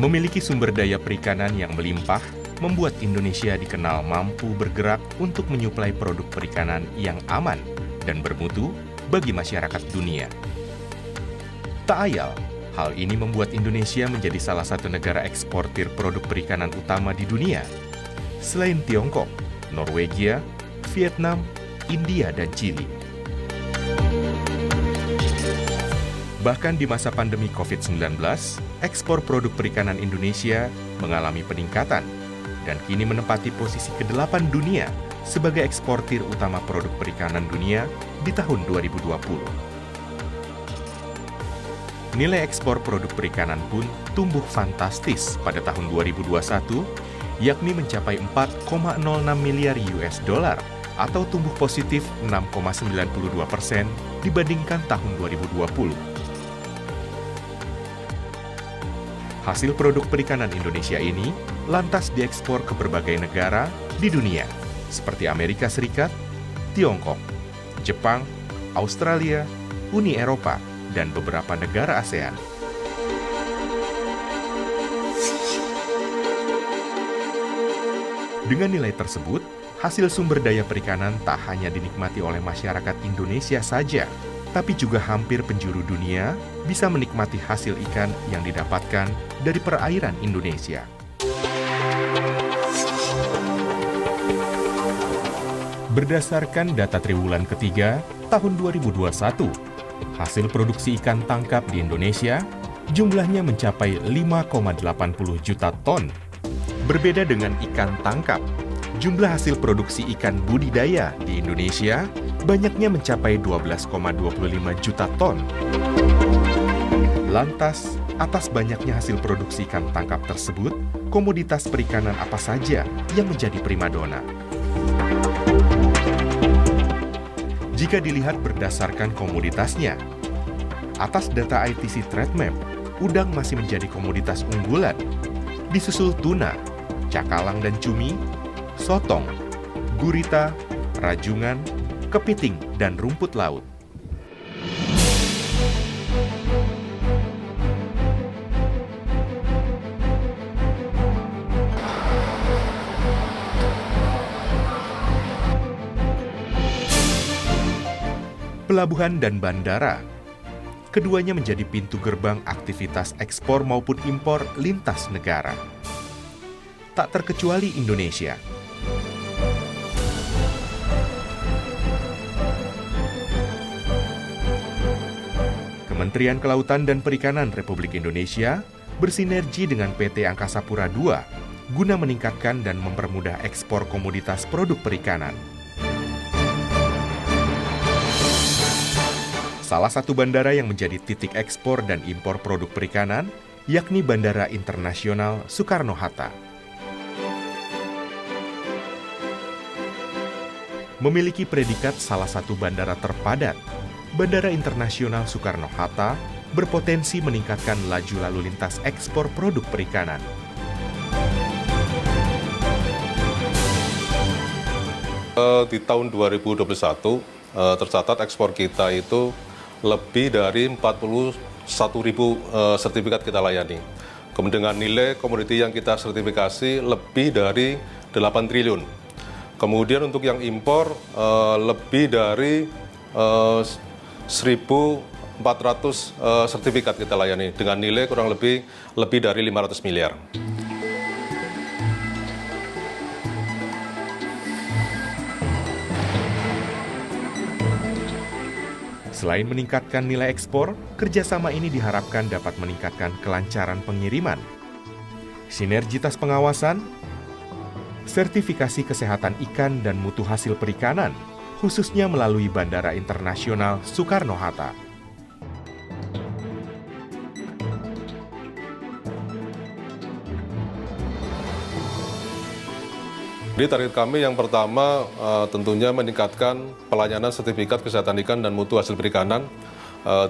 Memiliki sumber daya perikanan yang melimpah, membuat Indonesia dikenal mampu bergerak untuk menyuplai produk perikanan yang aman dan bermutu bagi masyarakat dunia. Tak ayal, hal ini membuat Indonesia menjadi salah satu negara eksportir produk perikanan utama di dunia. Selain Tiongkok, Norwegia, Vietnam, India, dan Chili. Bahkan di masa pandemi COVID-19, ekspor produk perikanan Indonesia mengalami peningkatan dan kini menempati posisi ke-8 dunia sebagai eksportir utama produk perikanan dunia di tahun 2020. Nilai ekspor produk perikanan pun tumbuh fantastis pada tahun 2021, yakni mencapai 4,06 miliar US dollar atau tumbuh positif 6,92% dibandingkan tahun 2020. Hasil produk perikanan Indonesia ini lantas diekspor ke berbagai negara di dunia, seperti Amerika Serikat, Tiongkok, Jepang, Australia, Uni Eropa, dan beberapa negara ASEAN. Dengan nilai tersebut, hasil sumber daya perikanan tak hanya dinikmati oleh masyarakat Indonesia saja, tapi juga hampir penjuru dunia bisa menikmati hasil ikan yang didapatkan dari perairan Indonesia. Berdasarkan data triwulan ketiga tahun 2021, hasil produksi ikan tangkap di Indonesia jumlahnya mencapai 5,80 juta ton. Berbeda dengan ikan tangkap, jumlah hasil produksi ikan budidaya di Indonesia banyaknya mencapai 12,25 juta ton. Lantas, atas banyaknya hasil produksi ikan tangkap tersebut, komoditas perikanan apa saja yang menjadi primadona? Jika dilihat berdasarkan komoditasnya, atas data ITC Trade Map, udang masih menjadi komoditas unggulan, disusul tuna, cakalang dan cumi, sotong, gurita, rajungan, kepiting, dan rumput laut. Pelabuhan dan bandara. Keduanya menjadi pintu gerbang aktivitas ekspor maupun impor lintas negara. Tak terkecuali Indonesia. Kementerian Kelautan dan Perikanan Republik Indonesia bersinergi dengan PT Angkasa Pura II guna meningkatkan dan mempermudah ekspor komoditas produk perikanan. Salah satu bandara yang menjadi titik ekspor dan impor produk perikanan yakni Bandara Internasional Soekarno-Hatta. Memiliki predikat salah satu bandara terpadat, Bandara Internasional Soekarno-Hatta berpotensi meningkatkan laju lalu lintas ekspor produk perikanan. Di tahun 2021 tercatat ekspor kita itu lebih dari 41.000 sertifikat kita layani. Kemudian dengan nilai komoditi yang kita sertifikasi lebih dari 8 triliun. Kemudian untuk yang impor lebih dari 1.400 sertifikat kita layani dengan nilai kurang lebih dari 500 miliar. Selain meningkatkan nilai ekspor, kerjasama ini diharapkan dapat meningkatkan kelancaran pengiriman, sinergitas pengawasan, sertifikasi kesehatan ikan dan mutu hasil perikanan, khususnya melalui Bandara Internasional Soekarno-Hatta. Jadi target kami yang pertama tentunya meningkatkan pelayanan sertifikat kesehatan ikan dan mutu hasil perikanan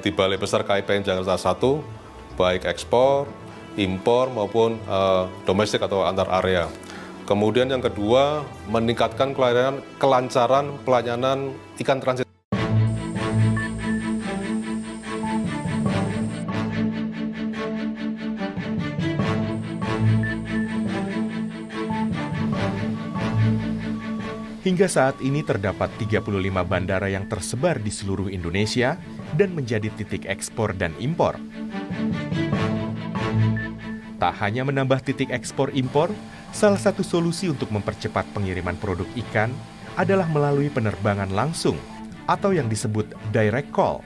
di Balai Besar KIPN Jakarta 1, baik ekspor, impor maupun domestik atau antar area. Kemudian yang kedua, meningkatkan kelancaran pelayanan ikan transit. Hingga saat ini terdapat 35 bandara yang tersebar di seluruh Indonesia dan menjadi titik ekspor dan impor. Tak hanya menambah titik ekspor impor, salah satu solusi untuk mempercepat pengiriman produk ikan adalah melalui penerbangan langsung atau yang disebut direct call.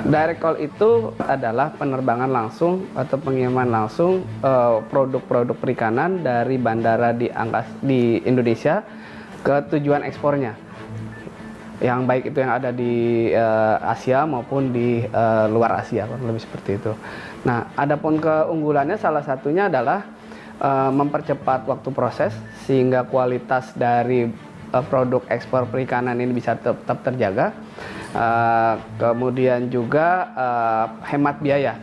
Direct call itu adalah penerbangan langsung atau pengiriman langsung produk-produk perikanan dari bandara di Indonesia ke tujuan ekspornya. Yang baik itu yang ada di Asia maupun di luar Asia, lebih seperti itu. Nah, adapun keunggulannya salah satunya adalah mempercepat waktu proses sehingga kualitas dari produk ekspor perikanan ini bisa tetap terjaga. Kemudian juga hemat biaya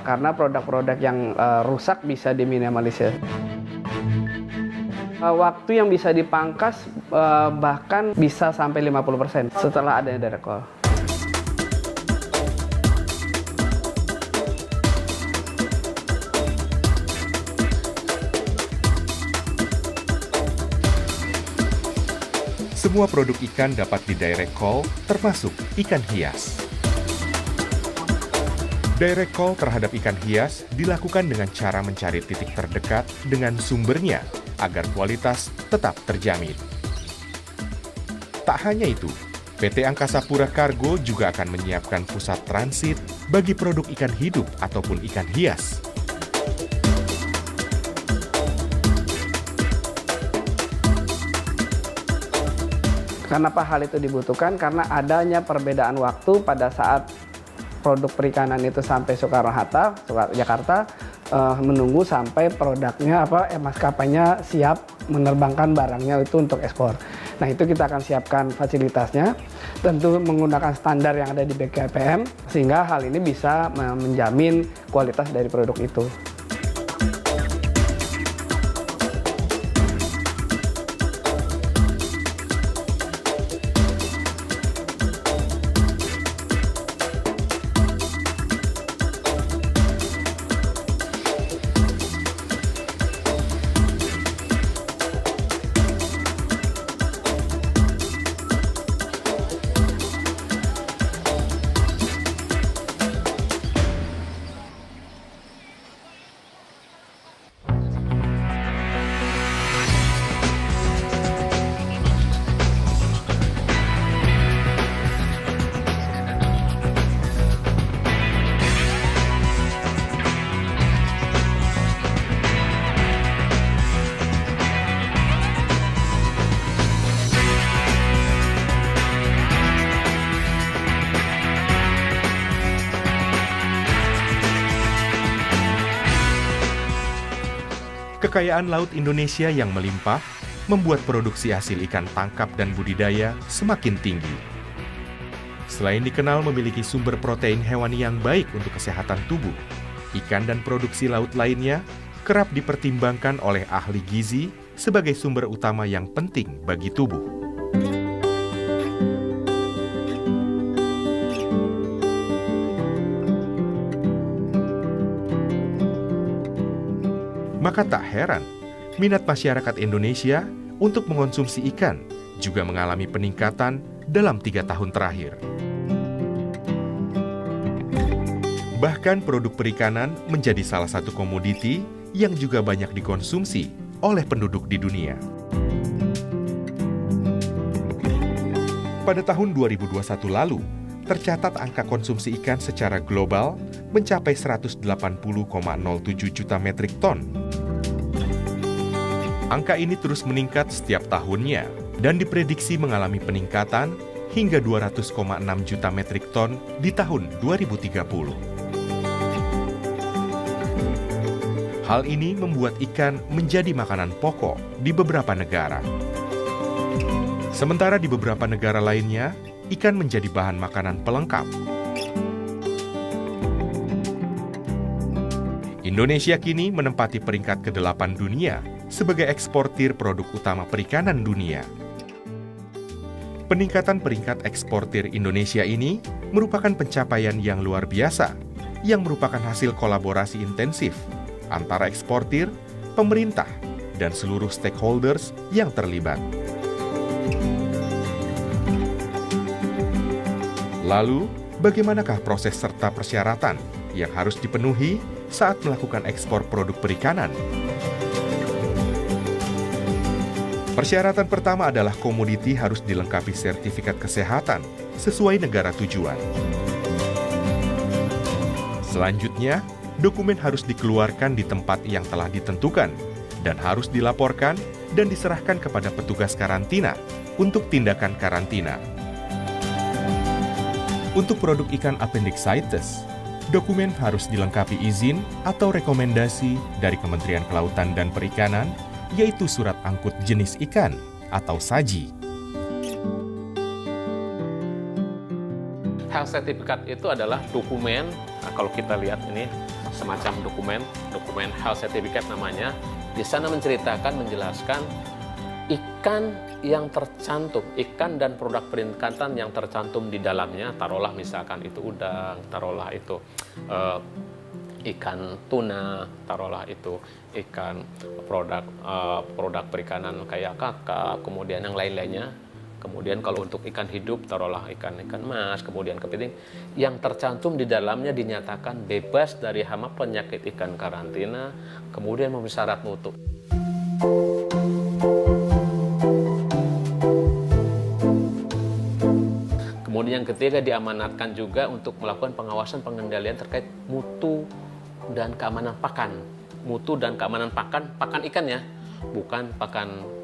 karena produk-produk yang rusak bisa diminimalisir. Waktu yang bisa dipangkas bahkan bisa sampai 50% setelah adanya direct call. Semua produk ikan dapat di direct call, termasuk ikan hias. Direct call terhadap ikan hias dilakukan dengan cara mencari titik terdekat dengan sumbernya agar kualitas tetap terjamin. Tak hanya itu, PT Angkasa Pura Cargo juga akan menyiapkan pusat transit bagi produk ikan hidup ataupun ikan hias. Kenapa hal itu dibutuhkan? Karena adanya perbedaan waktu pada saat produk perikanan itu sampai Soekarno-Hatta, Jakarta, menunggu sampai produknya maskapainya siap menerbangkan barangnya itu untuk ekspor. Nah, itu kita akan siapkan fasilitasnya, tentu menggunakan standar yang ada di BKPM, sehingga hal ini bisa menjamin kualitas dari produk itu. Kekayaan laut Indonesia yang melimpah membuat produksi hasil ikan tangkap dan budidaya semakin tinggi. Selain dikenal memiliki sumber protein hewani yang baik untuk kesehatan tubuh, ikan dan produksi laut lainnya kerap dipertimbangkan oleh ahli gizi sebagai sumber utama yang penting bagi tubuh. Maka tak heran, minat masyarakat Indonesia untuk mengonsumsi ikan juga mengalami peningkatan dalam 3 tahun terakhir. Bahkan produk perikanan menjadi salah satu komoditi yang juga banyak dikonsumsi oleh penduduk di dunia. Pada tahun 2021 lalu, tercatat angka konsumsi ikan secara global mencapai 180,07 juta metrik ton. Angka ini terus meningkat setiap tahunnya dan diprediksi mengalami peningkatan hingga 200,6 juta metrik ton di tahun 2030. Hal ini membuat ikan menjadi makanan pokok di beberapa negara. Sementara di beberapa negara lainnya, ikan menjadi bahan makanan pelengkap. Indonesia kini menempati peringkat ke-8 dunia sebagai eksportir produk utama perikanan dunia. Peningkatan peringkat eksportir Indonesia ini merupakan pencapaian yang luar biasa, yang merupakan hasil kolaborasi intensif antara eksportir, pemerintah, dan seluruh stakeholders yang terlibat. Lalu, bagaimanakah proses serta persyaratan yang harus dipenuhi saat melakukan ekspor produk perikanan? Persyaratan pertama adalah komoditi harus dilengkapi sertifikat kesehatan sesuai negara tujuan. Selanjutnya, dokumen harus dikeluarkan di tempat yang telah ditentukan dan harus dilaporkan dan diserahkan kepada petugas karantina untuk tindakan karantina. Untuk produk ikan appendicitis, dokumen harus dilengkapi izin atau rekomendasi dari Kementerian Kelautan dan Perikanan, yaitu surat angkut jenis ikan atau SAJI. Health Certificate itu adalah dokumen, kalau kita lihat ini semacam dokumen Health Certificate namanya. Di sana menjelaskan ikan yang tercantum, ikan dan produk perikanan yang tercantum di dalamnya, taruhlah misalkan itu udang, taruhlah itu ikan tuna, taruhlah itu ikan produk perikanan kayak kakap, kemudian yang lain-lainnya. Kemudian kalau untuk ikan hidup, taruhlah ikan mas, kemudian kepiting, yang tercantum di dalamnya dinyatakan bebas dari hama penyakit ikan karantina, kemudian memenuhi syarat mutu. Kemudian yang ketiga, diamanatkan juga untuk melakukan pengawasan pengendalian terkait mutu dan keamanan pakan. Mutu dan keamanan pakan ikan ya, bukan pakan.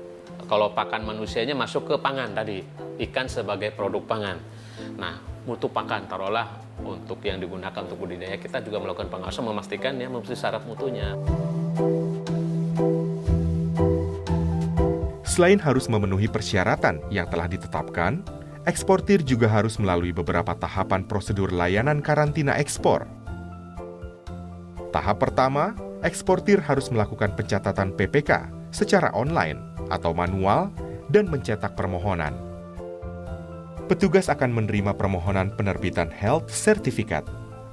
Kalau pakan manusianya masuk ke pangan tadi, ikan sebagai produk pangan. Nah, mutu pakan, taruhlah untuk yang digunakan untuk budidaya, kita juga melakukan pengawasan memastikan ya memenuhi syarat mutunya. Selain harus memenuhi persyaratan yang telah ditetapkan, eksportir juga harus melalui beberapa tahapan prosedur layanan karantina ekspor. Tahap pertama, eksportir harus melakukan pencatatan PPK secara online atau manual dan mencetak permohonan. Petugas akan menerima permohonan penerbitan Health Certificate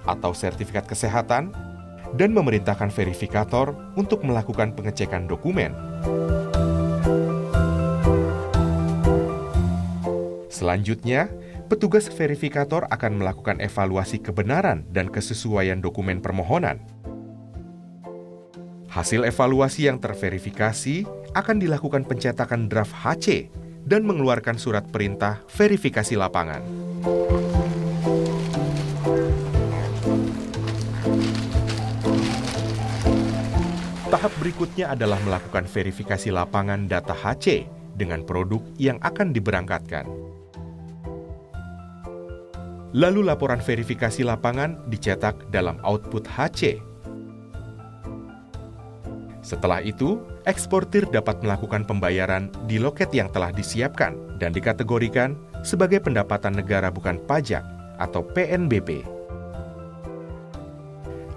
atau sertifikat kesehatan dan memerintahkan verifikator untuk melakukan pengecekan dokumen. Selanjutnya, petugas verifikator akan melakukan evaluasi kebenaran dan kesesuaian dokumen permohonan. Hasil evaluasi yang terverifikasi akan dilakukan pencetakan draft HC dan mengeluarkan surat perintah verifikasi lapangan. Tahap berikutnya adalah melakukan verifikasi lapangan data HC dengan produk yang akan diberangkatkan. Lalu laporan verifikasi lapangan dicetak dalam output HC. Setelah itu, eksportir dapat melakukan pembayaran di loket yang telah disiapkan dan dikategorikan sebagai pendapatan negara bukan pajak atau PNBP.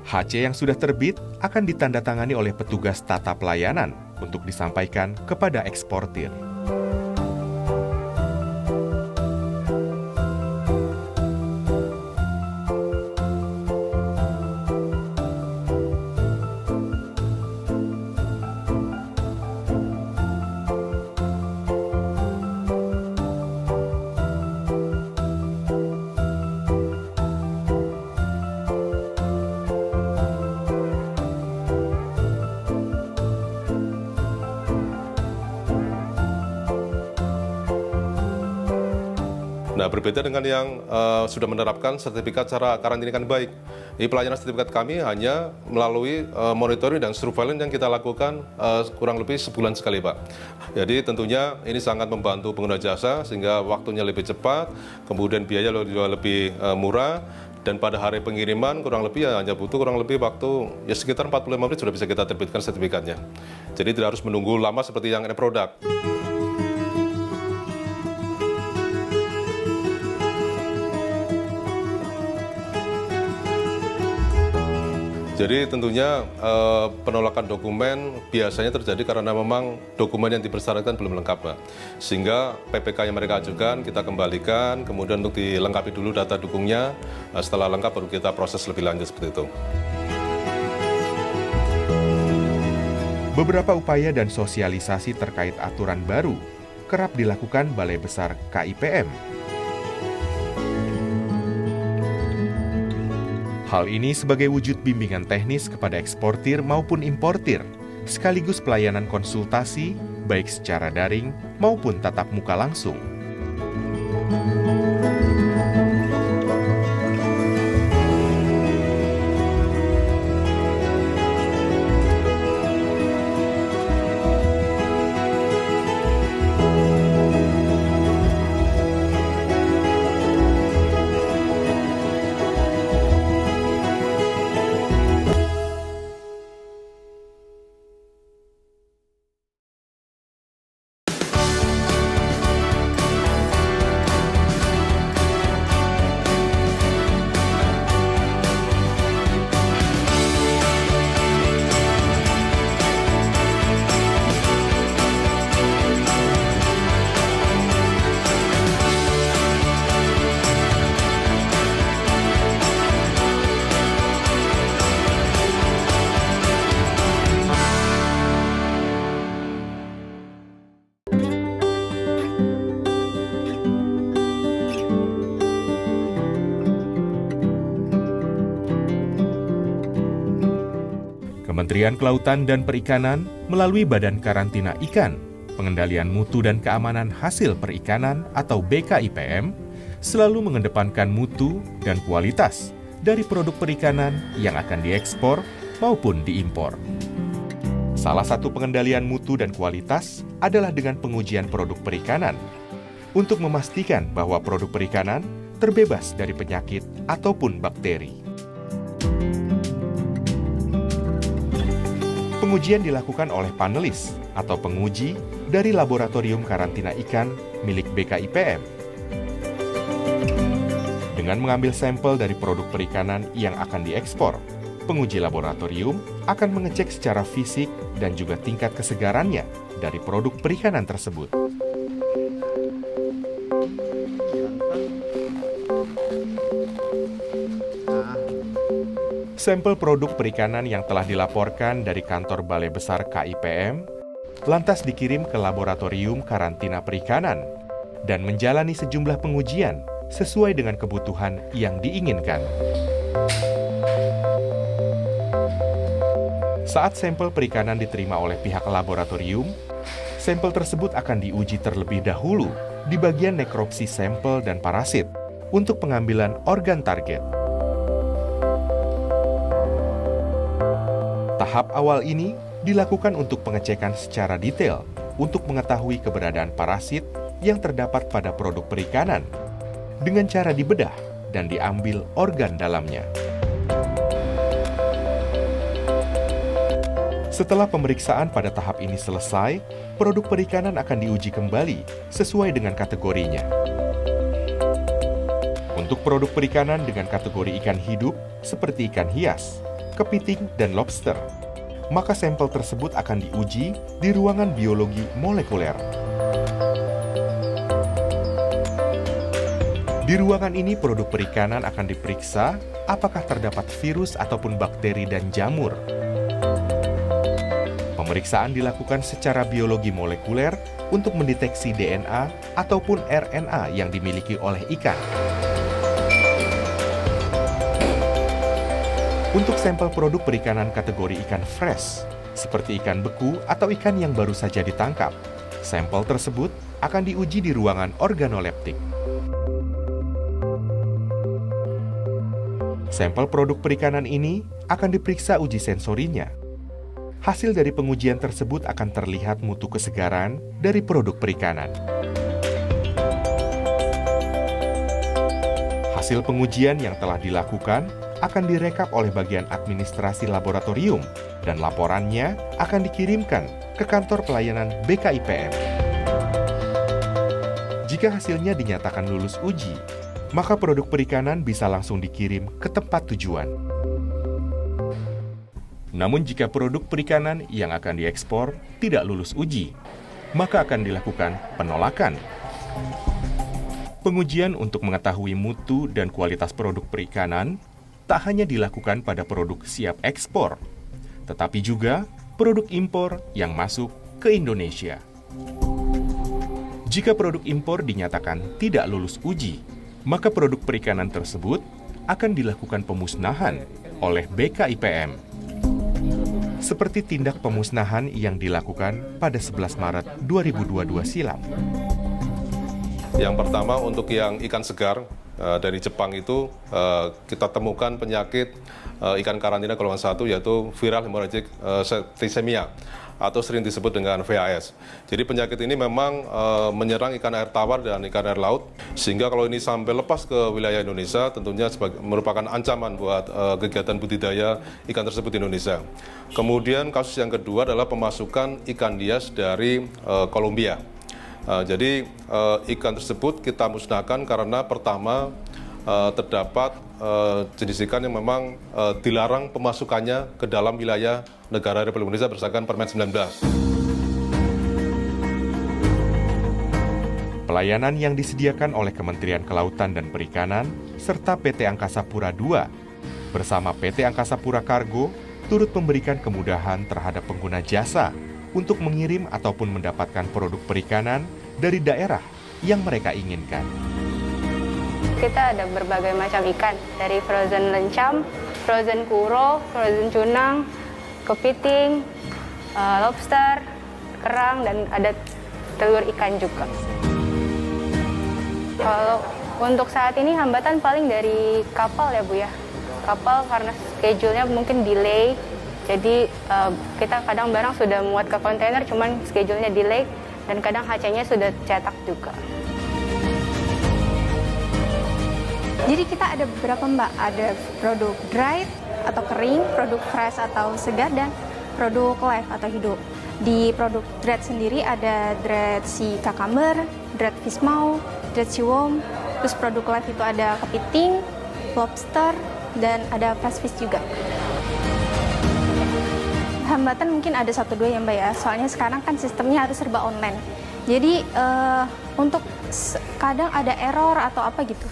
HC yang sudah terbit akan ditandatangani oleh petugas tata pelayanan untuk disampaikan kepada eksportir. Nah, berbeda dengan yang sudah menerapkan sertifikat cara karantina ikan baik. Ini pelayanan sertifikat kami hanya melalui monitoring dan surveillance yang kita lakukan kurang lebih sebulan sekali, Pak. Jadi tentunya ini sangat membantu pengguna jasa sehingga waktunya lebih cepat, kemudian biaya juga lebih murah, dan pada hari pengiriman kurang lebih hanya butuh kurang lebih waktu ya sekitar 45 menit sudah bisa kita terbitkan sertifikatnya. Jadi tidak harus menunggu lama seperti yang ini produk. Jadi tentunya penolakan dokumen biasanya terjadi karena memang dokumen yang dipersyaratkan belum lengkap, Pak. Sehingga PPK yang mereka ajukan kita kembalikan, kemudian untuk dilengkapi dulu data dukungnya, setelah lengkap baru kita proses lebih lanjut seperti itu. Beberapa upaya dan sosialisasi terkait aturan baru kerap dilakukan Balai Besar KIPM. Hal ini sebagai wujud bimbingan teknis kepada eksportir maupun importir, sekaligus pelayanan konsultasi baik secara daring maupun tatap muka langsung. Kementerian Kelautan dan Perikanan melalui Badan Karantina Ikan, Pengendalian Mutu dan Keamanan Hasil Perikanan atau BKIPM selalu mengedepankan mutu dan kualitas dari produk perikanan yang akan diekspor maupun diimpor. Salah satu pengendalian mutu dan kualitas adalah dengan pengujian produk perikanan untuk memastikan bahwa produk perikanan terbebas dari penyakit ataupun bakteri. Pengujian dilakukan oleh panelis atau penguji dari Laboratorium Karantina Ikan milik BKIPM. Dengan mengambil sampel dari produk perikanan yang akan diekspor, penguji laboratorium akan mengecek secara fisik dan juga tingkat kesegarannya dari produk perikanan tersebut. Sampel produk perikanan yang telah dilaporkan dari kantor Balai Besar KIPM lantas dikirim ke Laboratorium Karantina Perikanan dan menjalani sejumlah pengujian sesuai dengan kebutuhan yang diinginkan. Saat sampel perikanan diterima oleh pihak laboratorium, sampel tersebut akan diuji terlebih dahulu di bagian nekropsi sampel dan parasit untuk pengambilan organ target. Tahap awal ini dilakukan untuk pengecekan secara detail untuk mengetahui keberadaan parasit yang terdapat pada produk perikanan dengan cara dibedah dan diambil organ dalamnya. Setelah pemeriksaan pada tahap ini selesai, produk perikanan akan diuji kembali sesuai dengan kategorinya. Untuk produk perikanan dengan kategori ikan hidup seperti ikan hias, kepiting, dan lobster, maka sampel tersebut akan diuji di ruangan biologi molekuler. Di ruangan ini produk perikanan akan diperiksa apakah terdapat virus ataupun bakteri dan jamur. Pemeriksaan dilakukan secara biologi molekuler untuk mendeteksi DNA ataupun RNA yang dimiliki oleh ikan. Untuk sampel produk perikanan kategori ikan fresh, seperti ikan beku atau ikan yang baru saja ditangkap, sampel tersebut akan diuji di ruangan organoleptik. Sampel produk perikanan ini akan diperiksa uji sensorinya. Hasil dari pengujian tersebut akan terlihat mutu kesegaran dari produk perikanan. Hasil pengujian yang telah dilakukan akan direkap oleh bagian administrasi laboratorium dan laporannya akan dikirimkan ke kantor pelayanan BKIPM. Jika hasilnya dinyatakan lulus uji, maka produk perikanan bisa langsung dikirim ke tempat tujuan. Namun jika produk perikanan yang akan diekspor tidak lulus uji, maka akan dilakukan penolakan. Pengujian untuk mengetahui mutu dan kualitas produk perikanan tak hanya dilakukan pada produk siap ekspor, tetapi juga produk impor yang masuk ke Indonesia. Jika produk impor dinyatakan tidak lulus uji, maka produk perikanan tersebut akan dilakukan pemusnahan oleh BKIPM. Seperti tindak pemusnahan yang dilakukan pada 11 Maret 2022 silam. Yang pertama untuk yang ikan segar dari Jepang itu kita temukan penyakit ikan karantina golongan 1 yaitu viral hemorrhagic septicemia atau sering disebut dengan VHS. Jadi penyakit ini memang menyerang ikan air tawar dan ikan air laut, sehingga kalau ini sampai lepas ke wilayah Indonesia, tentunya merupakan ancaman buat kegiatan budidaya ikan tersebut di Indonesia. Kemudian kasus yang kedua adalah pemasukan ikan hias dari Kolombia. Jadi ikan tersebut kita musnahkan karena pertama terdapat jenis ikan yang memang dilarang pemasukannya ke dalam wilayah negara Republik Indonesia berdasarkan Permen 19. Pelayanan yang disediakan oleh Kementerian Kelautan dan Perikanan serta PT Angkasa Pura II bersama PT Angkasa Pura Kargo turut memberikan kemudahan terhadap pengguna jasa untuk mengirim ataupun mendapatkan produk perikanan dari daerah yang mereka inginkan. Kita ada berbagai macam ikan, dari frozen lencam, frozen kuro, frozen cunang, kepiting, lobster, kerang, dan ada telur ikan juga. Kalau untuk saat ini hambatan paling dari kapal ya Bu ya. Kapal karena schedule-nya mungkin delay, jadi kita kadang barang sudah muat ke kontainer, cuman schedule-nya delay, dan kadang HC-nya sudah cetak juga. Jadi kita ada beberapa Mbak, ada produk dried atau kering, produk fresh atau segar, dan produk live atau hidup. Di produk dried sendiri ada dried sea cucumber, dried fish maw, dried sea worm, terus produk live itu ada kepiting, lobster, dan ada fresh fish juga. Hambatan mungkin ada 1-2 ya Mbak ya, soalnya sekarang kan sistemnya harus serba online. Jadi untuk kadang ada error atau apa gitu.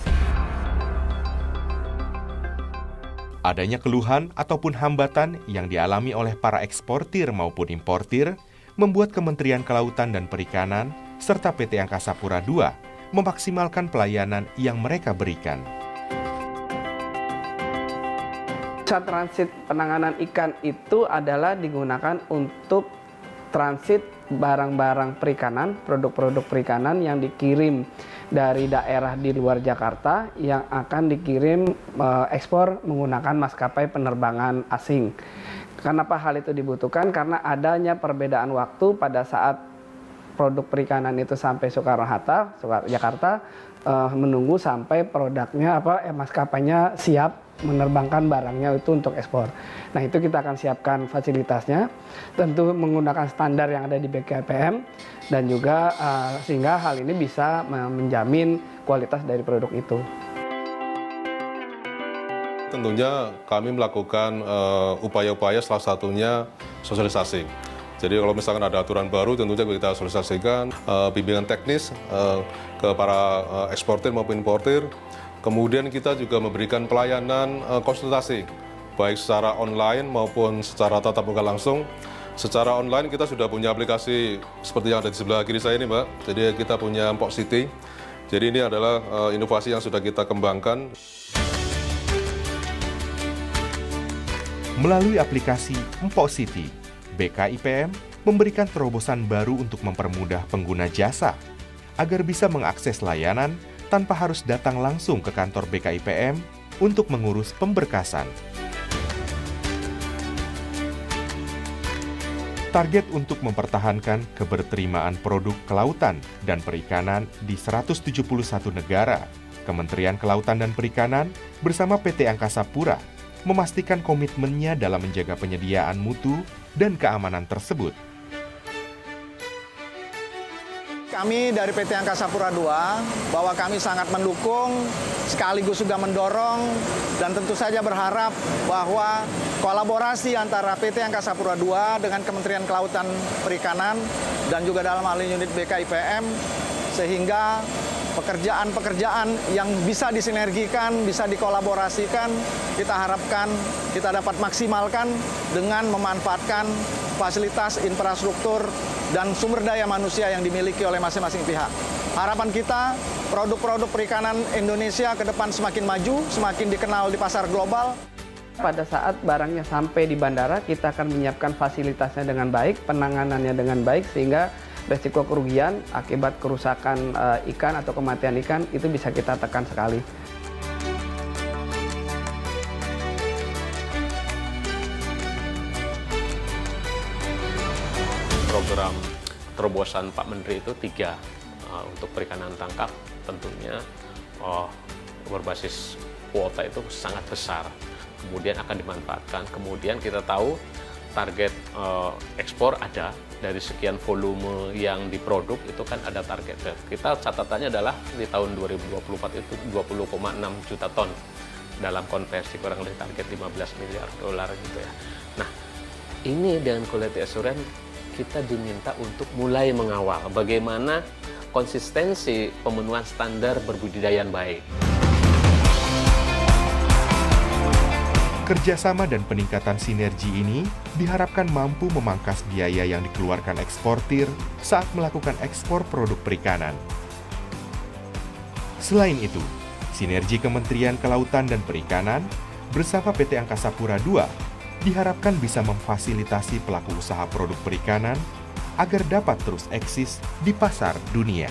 Adanya keluhan ataupun hambatan yang dialami oleh para eksportir maupun importir membuat Kementerian Kelautan dan Perikanan serta PT Angkasa Pura II memaksimalkan pelayanan yang mereka berikan. Jasa transit penanganan ikan itu adalah digunakan untuk transit barang-barang perikanan, produk-produk perikanan yang dikirim dari daerah di luar Jakarta yang akan dikirim ekspor menggunakan maskapai penerbangan asing. Kenapa hal itu dibutuhkan? Karena adanya perbedaan waktu pada saat produk perikanan itu sampai Soekarno-Hatta, Jakarta, menunggu sampai produknya maskapainya siap menerbangkan barangnya itu untuk ekspor. Nah itu kita akan siapkan fasilitasnya, tentu menggunakan standar yang ada di BKIPM, dan juga sehingga hal ini bisa menjamin kualitas dari produk itu. Tentunya kami melakukan upaya-upaya, salah satunya sosialisasi. Jadi kalau misalkan ada aturan baru, tentunya kita sosialisasikan bimbingan teknis ke para eksportir maupun importir. Kemudian kita juga memberikan pelayanan konsultasi, baik secara online maupun secara tatap muka langsung. Secara online kita sudah punya aplikasi seperti yang ada di sebelah kiri saya ini Mbak. Jadi kita punya Mpok City. Jadi ini adalah inovasi yang sudah kita kembangkan. Melalui aplikasi Mpok City, BKIPM memberikan terobosan baru untuk mempermudah pengguna jasa agar bisa mengakses layanan tanpa harus datang langsung ke kantor BKIPM untuk mengurus pemberkasan. Target untuk mempertahankan keberterimaan produk kelautan dan perikanan di 171 negara, Kementerian Kelautan dan Perikanan bersama PT Angkasa Pura memastikan komitmennya dalam menjaga penyediaan mutu dan keamanan tersebut. Kami dari PT Angkasa Pura II bahwa kami sangat mendukung, sekaligus juga mendorong, dan tentu saja berharap bahwa kolaborasi antara PT Angkasa Pura II dengan Kementerian Kelautan Perikanan dan juga dalam hal ini unit BKIPM, sehingga pekerjaan-pekerjaan yang bisa disinergikan, bisa dikolaborasikan, kita harapkan kita dapat maksimalkan dengan memanfaatkan fasilitas, infrastruktur, dan sumber daya manusia yang dimiliki oleh masing-masing pihak. Harapan kita, produk-produk perikanan Indonesia ke depan semakin maju, semakin dikenal di pasar global. Pada saat barangnya sampai di bandara, kita akan menyiapkan fasilitasnya dengan baik, penanganannya dengan baik, sehingga resiko kerugian akibat kerusakan ikan atau kematian ikan itu bisa kita tekan sekali. Program terobosan Pak Menteri itu 3 untuk perikanan tangkap, tentunya berbasis kuota itu sangat besar, kemudian akan dimanfaatkan. Kemudian kita tahu target ekspor ada, dari sekian volume yang diproduk itu kan ada target. Kita catatannya adalah di tahun 2024 itu 20,6 juta ton dalam konversi kurang lebih target 15 miliar dolar gitu ya. Nah, ini dengan quality assurance kita diminta untuk mulai mengawal bagaimana konsistensi pemenuhan standar berbudidaya yang baik. Kerjasama dan peningkatan sinergi ini diharapkan mampu memangkas biaya yang dikeluarkan eksportir saat melakukan ekspor produk perikanan. Selain itu, sinergi Kementerian Kelautan dan Perikanan bersama PT Angkasa Pura II diharapkan bisa memfasilitasi pelaku usaha produk perikanan agar dapat terus eksis di pasar dunia.